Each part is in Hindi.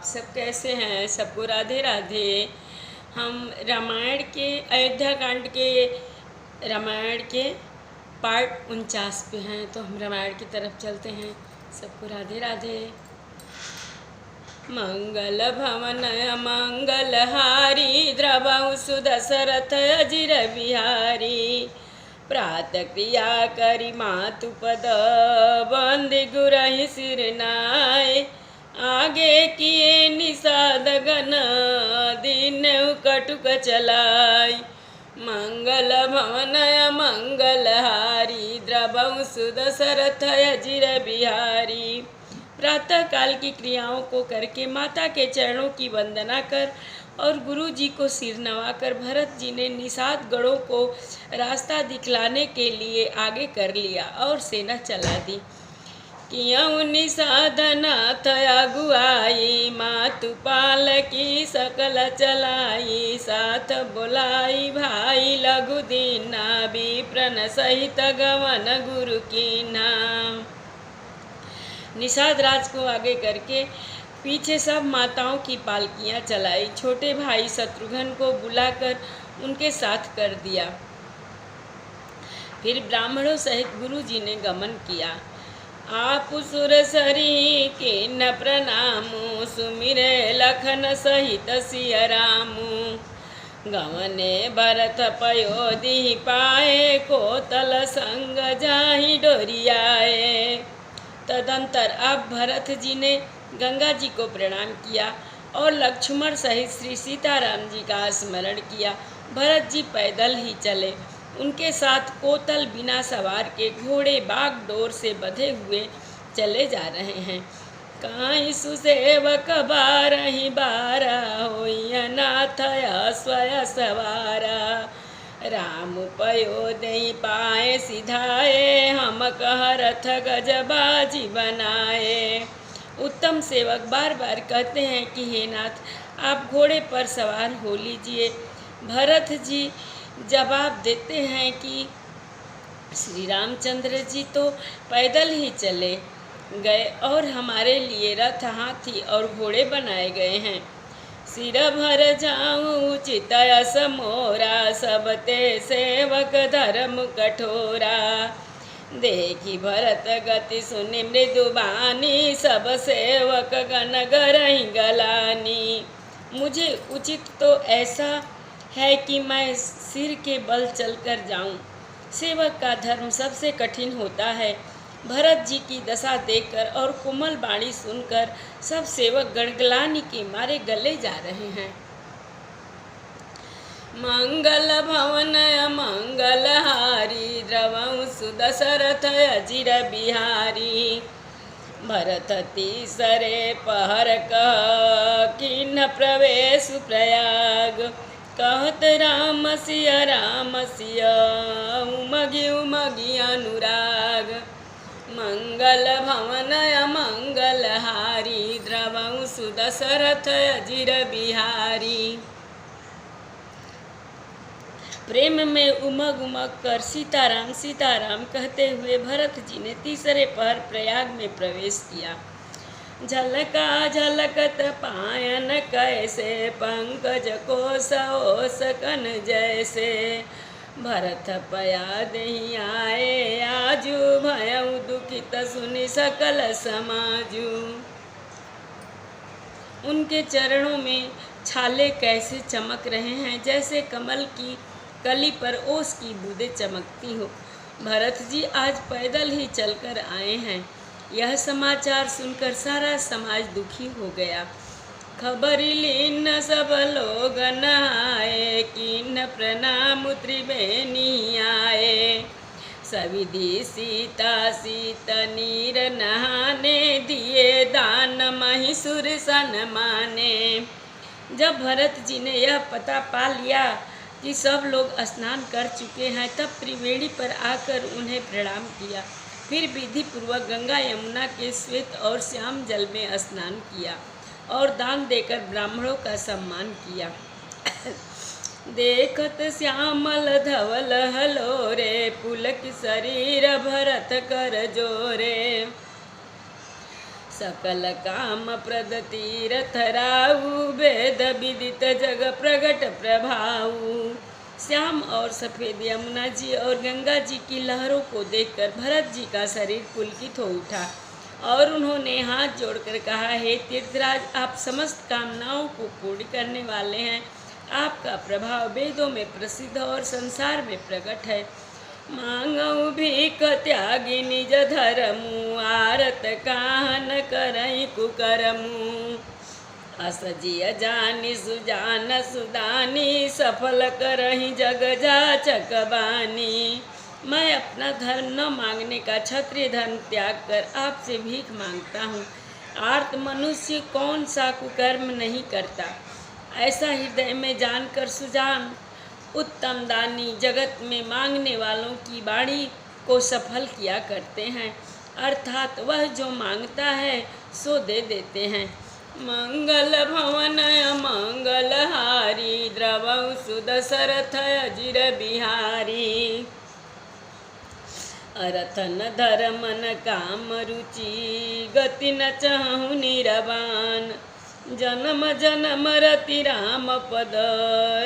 आप सब कैसे हैं? सबको राधे राधे। हम रामायण के अयोध्या कांड के रामायण के पार्ट 49 पे हैं, तो हम रामायण की तरफ चलते हैं। सबको राधे राधे। मंगल भवन मंगलहारी द्रवहु सुदशरथ अजिर बिहारी। प्रात क्रिया करि मातु पद बंदि गुरहि सिर नाय। आगे किए निषाद गण दीन कटुक चलाई। मंगल भवन मंगलहारी द्रवहु सुदशरथ अजिर बिहारी। प्रातः काल की क्रियाओं को करके माता के चरणों की वंदना कर और गुरु जी को सिर नवाकर भरत जी ने निषाद गणों को रास्ता दिखलाने के लिए आगे कर लिया और सेना चला दी। कियऊ निषाद नाथ अगुआई मातु पाल की सकल चलाई। साथ बोलाई भाई लघु दीना विप्रन सहित गवन गुरु कीना। निषाद राज को आगे करके पीछे सब माताओं की पालकियां चलाई। छोटे भाई शत्रुघ्न को बुलाकर उनके साथ कर दिया। फिर ब्राह्मणों सहित गुरु जी ने गमन किया। आप सुरसरी के न प्रणामु सुमिरे लखन सहित सिय रामु। गवने भरत पयोधि पाए कोतल संग जाहि डोरियाए। तदंतर अब भरत जी ने गंगा जी को प्रणाम किया और लक्ष्मण सहित श्री सीताराम जी का स्मरण किया। भरत जी पैदल ही चले। उनके साथ कोतल बिना सवार के घोड़े बाग डोर से बंधे हुए चले जा रहे हैं। काई सुसेवक बारहि बारा होइय नाथ स्वय सवारा। राम पयोधि पाए सिधाए हम कह रथ गजबाजी बनाए। उत्तम सेवक बार बार कहते हैं कि हे नाथ, आप घोड़े पर सवार हो लीजिए। भरत जी जवाब देते हैं कि श्री रामचंद्र जी तो पैदल ही चले गए और हमारे लिए रथ, हाथी और घोड़े बनाए गए हैं। सिर भर जाऊँ चित यस मोरा सबते सेवक धर्म कठोरा। देखी भरत गति सुनि मृदुबानी सब सेवक गण गरहि गलानी। मुझे उचित तो ऐसा है कि मैं सिर के बल चलकर जाऊं। सेवक का धर्म सबसे कठिन होता है। भरत जी की दशा देखकर और कोमल वाणी सुनकर सब सेवक गड़गड़ाने के मारे गले जा रहे हैं। मंगल भवन मंगलहारी द्रवहु सुदशरथ अजिर बिहारी। भरत तीसरे पहर कह किन्ह प्रवेश प्रयाग। कहत राम सिय उमगी उमगी अनुराग। मंगल भवन मंगलहारी द्रवहु सुदशरथ अजिर बिहारी। प्रेम में उमग उमग कर सीताराम सीताराम कहते हुए भरत जी ने तीसरे पहर प्रयाग में प्रवेश किया। झलका झलकत पायन कैसे पंकज को सकन जैसे। भरत पया दही आए आजू भयउ दुखित सुनि सकल समाजू। उनके चरणों में छाले कैसे चमक रहे हैं, जैसे कमल की कली पर ओस की बूंदें चमकती हो। भरत जी आज पैदल ही चलकर आए हैं। यह समाचार सुनकर सारा समाज दुखी हो गया। खबरी लीन सब लोग नहाए किन्ह प्रणाम त्रिवेणी आए। सविधि सीता सीत नीर नहाने दिए दान महिषुर सन माने। जब भरत जी ने यह पता पा लिया कि सब लोग स्नान कर चुके हैं, तब त्रिवेणी पर आकर उन्हें प्रणाम किया। फिर विधि पूर्वक गंगा यमुना के श्वेत और श्याम जल में स्नान किया और दान देकर ब्राह्मणों का सम्मान किया। देखत श्यामल धवल हलोरे पुलक शरीर भरत कर जोरे। सकल काम प्रद तीरथ राऊ, वेद विदित जग प्रगट प्रभाऊ। श्याम और सफ़ेद यमुना जी और गंगा जी की लहरों को देखकर भरत जी का शरीर पुलकित हो उठा और उन्होंने हाथ जोड़कर कहा, हे तीर्थराज, आप समस्त कामनाओं को पूर्ण करने वाले हैं। आपका प्रभाव वेदों में प्रसिद्ध और संसार में प्रकट है। मांगऊ भीख त्यागी निज धर्मु, आरत काहन करई कुकरमु। असजिय जानी सुजान सुदानी, सफल करही जग जाचक बानी। मैं अपना धर्म न मांगने का क्षत्रिय धर्म त्याग कर आपसे भीख मांगता हूँ। आर्त मनुष्य कौन सा कुकर्म नहीं करता। ऐसा हृदय में जानकर सुजान उत्तम दानी जगत में मांगने वालों की वाणी को सफल किया करते हैं, अर्थात वह जो मांगता है सो दे देते हैं। मंगल भवन मंगल हारी, द्रवौ सुदशरथ अजिर बिहारी। अरथन धर्मन काम रुचि, गति न चाहूँ निरवान। जन्म जन्म रति राम पद,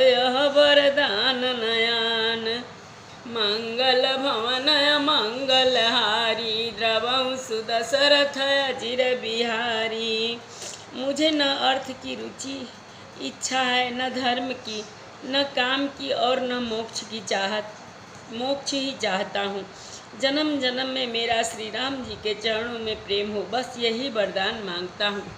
यह वरदान नयान। मंगल भवन मंगल हारी, द्रवौ सुदशरथ अजिर बिहारी। मुझे न अर्थ की रुचि इच्छा है, न धर्म की, न काम की और न मोक्ष की चाहत। मोक्ष ही चाहता हूँ। जन्म जन्म में मेरा श्री राम जी के चरणों में प्रेम हो, बस यही वरदान मांगता हूँ,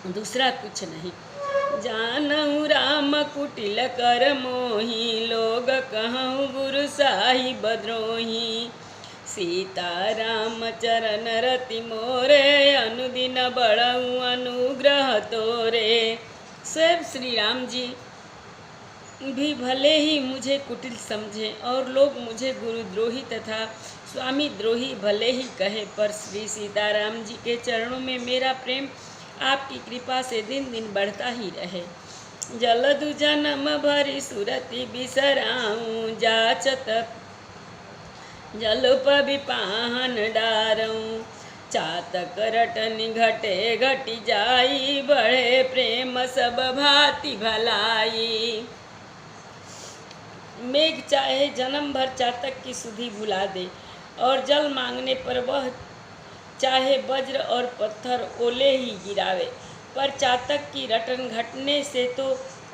दूसरा कुछ नहीं। जानहु राम कुटिल कर मोही, लोग कहूँ गुरु साहिब द्रोही। सीता राम चरण रति मोरे, अनुदिन बढ़ऊ अनुग्रह तोरे। स्वयं श्री राम जी भी भले ही मुझे कुटिल समझे और लोग मुझे गुरुद्रोही तथा स्वामी द्रोही भले ही कहे, पर श्री सीताराम जी के चरणों में मेरा प्रेम आपकी कृपा से दिन दिन बढ़ता ही रहे। जलदु जन्म भरी सुरति बिसराऊं, जाचत जलुप विपाहन डारऊं। चातक रटनि घटे घटी जाई, बढ़े प्रेम सब भांति भलाई। मेघ चाहे जन्म भर चातक की सुधि भुला दे, और जल मांगने पर वह चाहे वज्र और पत्थर ओले ही गिरावे, पर चातक की रटन घटने से तो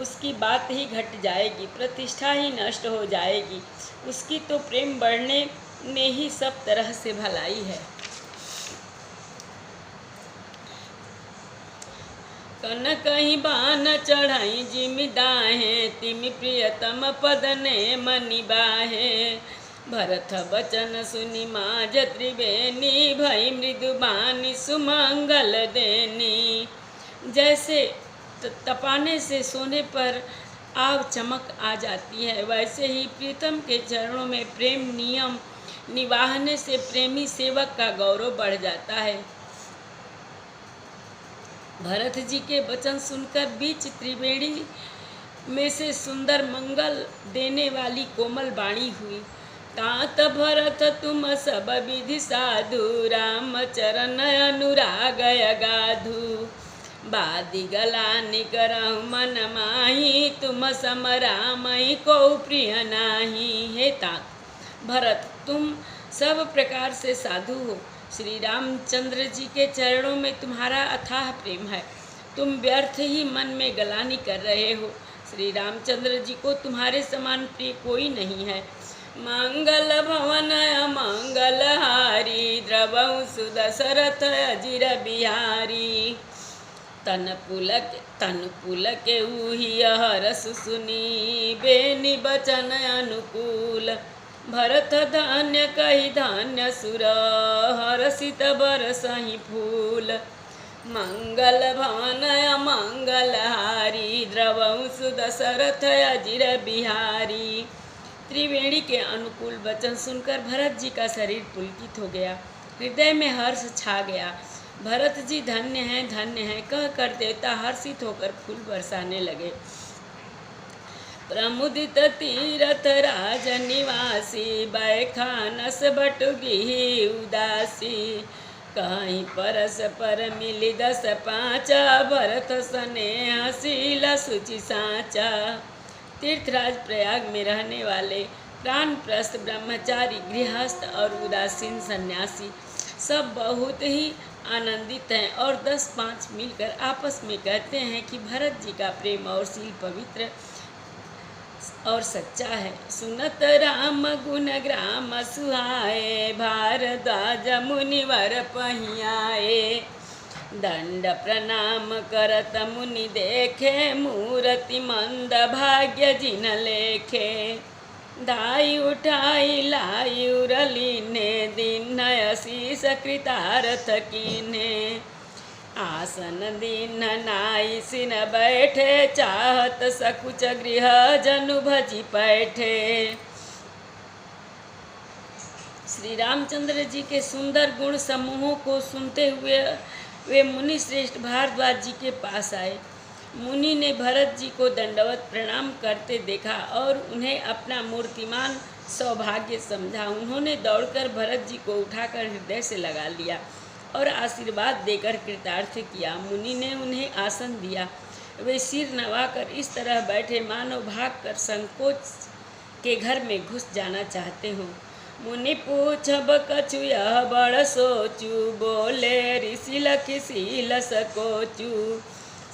उसकी बात ही घट जाएगी, प्रतिष्ठा ही नष्ट हो जाएगी। उसकी तो प्रेम बढ़ने में ही सब तरह से भलाई है। कन कहीं बान चढ़ाई जिमि दाहे, तिमि प्रियतम पद ने मनि बाहे। भरत बचन सुनि माज त्रिवेणी, भई मृदु बानी सुमंगल देनी। जैसे तपाने से सोने पर आव चमक आ जाती है, वैसे ही प्रीतम के चरणों में प्रेम नियम निवाहने से प्रेमी सेवक का गौरव बढ़ जाता है। भरत जी के वचन सुनकर बीच त्रिवेणी में से सुंदर मंगल देने वाली कोमल वाणी हुई। तात भरत तुम सब विधि साधु, राम चरण अनुराग अगाधु। बादी गलानि करहु मन माही, तुम सम रामहि को प्रिय नाही। हे तात भरत, तुम सब प्रकार से साधु हो। श्री रामचंद्र जी के चरणों में तुम्हारा अथाह प्रेम है। तुम व्यर्थ ही मन में गलानी कर रहे हो। श्री रामचंद्र जी को तुम्हारे समान प्रिय कोई नहीं है। मंगल भवन मंगल हारी, द्रवौ सुदशरथ अजिर बिहारी। तन पुलक ऊही हरस सुनी, बेनि बचन अनुकूल। भरत धान्य कही धान्य सुर, हरसित बरसहि फूल। मंगल भवन मंगल हारी, द्रवौ सुदशरथ अजिर बिहारी। त्रिवेणी के अनुकूल वचन सुनकर भरत जी का शरीर पुलकित हो गया, हृदय में हर्ष छा गया। भरत जी धन्य है कह कर देवता हर्षित होकर फूल बरसाने लगे। प्रमुदित तीरथ राज निवासी, बैखानस बटुगी उदासी। कहीं परस पर मिली 10 पाँचा, भरत स्नेहशील सुचि साचा। तीर्थराज प्रयाग में रहने वाले प्राणप्रस्थ ब्रह्मचारी, गृहस्थ और उदासीन सन्यासी सब बहुत ही आनंदित हैं और 10-5 मिलकर आपस में कहते हैं कि भरत जी का प्रेम और शील पवित्र और सच्चा है। सुनत राम गुण ग्राम सुहाए, भारद्वाज मुनिवर पहियाए। दंड प्रणाम करत मुनि देखे, मूर्ति मंद भाग्य जिन लेखे। दाई उठाई लाई उरलीने, दीन शीस कृतार्थ कीने। आसन दीन नाई सिन बैठे, चाहत सकुच गृह जनु भजी पैठे। श्री रामचंद्र जी के सुंदर गुण समूहों को सुनते हुए वे मुनि श्रेष्ठ भारद्वाज जी के पास आए। मुनि ने भरत जी को दंडवत प्रणाम करते देखा और उन्हें अपना मूर्तिमान सौभाग्य समझा। उन्होंने दौड़कर भरत जी को उठाकर हृदय से लगा लिया और आशीर्वाद देकर कृतार्थ किया। मुनि ने उन्हें आसन दिया। वे सिर नवाकर इस तरह बैठे मानो भागकर संकोच के घर में घुस जाना चाहते हों। मुनि पूछब कछु यह बड़ सोचू, बोले ऋषि लखि शील सकोचू।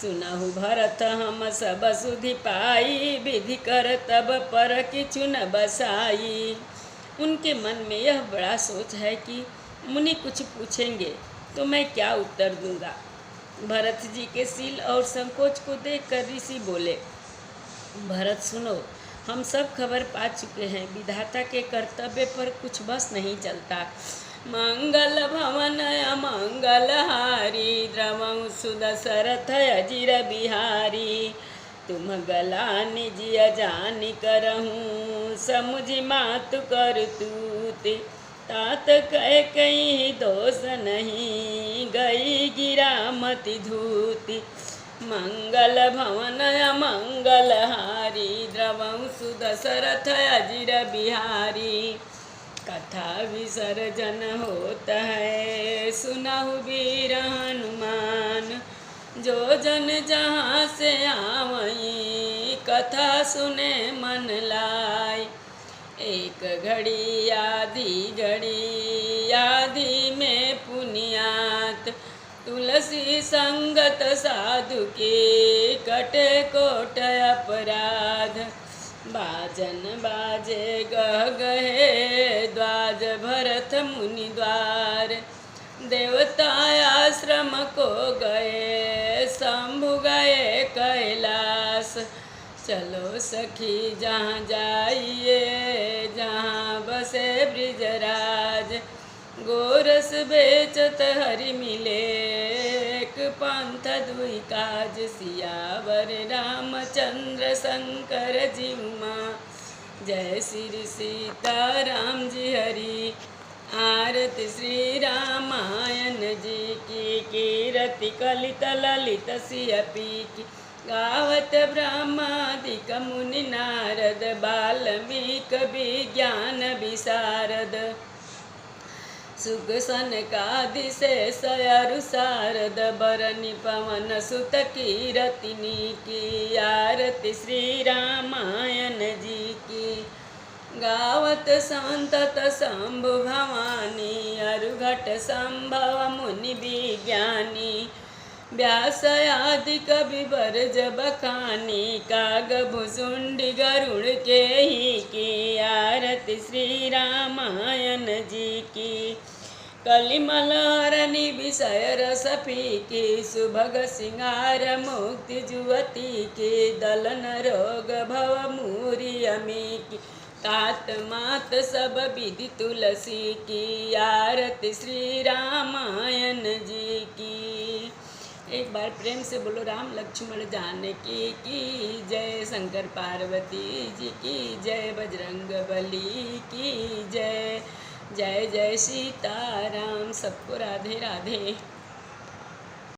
सुनहु भरत हम सब सुधि पाई, विधि कर तब पर किछु न बसाई। उनके मन में यह बड़ा सोच है कि मुनि कुछ पूछेंगे तो मैं क्या उत्तर दूंगा। भरत जी के शील और संकोच को देखकर ऋषि बोले, भरत सुनो, हम सब खबर पा चुके हैं। विधाता के कर्तव्य पर कुछ बस नहीं चलता। मंगल भवन अमंगल हारी, द्रवं सुदशरथ अजिर बिहारी। तुम गलानि जिय जानि करहूँ, समुझि मातु करतूति। तात कह कहीं दोष नहीं, गई गिरामति धूति। मंगल भवन अमंगल हारी, द्रवं सुदशरथ अजिर बिहारी। कथा विसर्जन होता है, सुनहु वीर हनुमान। जो जन जहाँ से आवई, कथा सुने मन लाई। एक घड़ी आधी में पुनियात, तुलसी संगत साधु की, कटे कोट अपराध। बाजन बाजे गह गहे, द्वाज भरत मुनि द्वार। देवता आश्रम को गए, शंभु गए कैलाश। चलो सखी जहाँ जाइए, जहाँ बसे ब्रिजराज। गोरस बेचत हरि मिले, एक पंथ दुई काज। सियावर रामचंद्र शंकर जी उमा, जय श्री सीताराम जी हरि। आरती श्री रामायण जी की, कीरति कलित ललित सिय पीकी। गावत ब्रह्मादिक मुनि नारद, बाल्मीक विज्ञान विशारद। सुख सनकादि शेष अरु शारद, बरनि पवन सुत कीरतिनी की। आरती श्री रामायण जी की। गावत संतत शंभु भवानी, अरुघट संभव मुनि विज्ञानी। व्यास आदि कवि बरज बखानी, काग भुसुंडी गरुड़ के ही की। आरती श्री रामायण जी की। कलिमल हरनि विषय रस फीकी, सुभग सिंगार मुक्ति जुवती की। दलन रोग भव मूरी अमी की, तात मात सब विधि तुलसी की। आरती श्री रामायण जी की। एक बार प्रेम से बोलो राम लक्ष्मण जानकी की जय। शंकर पार्वती जी की जय। बजरंग बली की जय। जय जय सीताराम। सबको राधे राधे।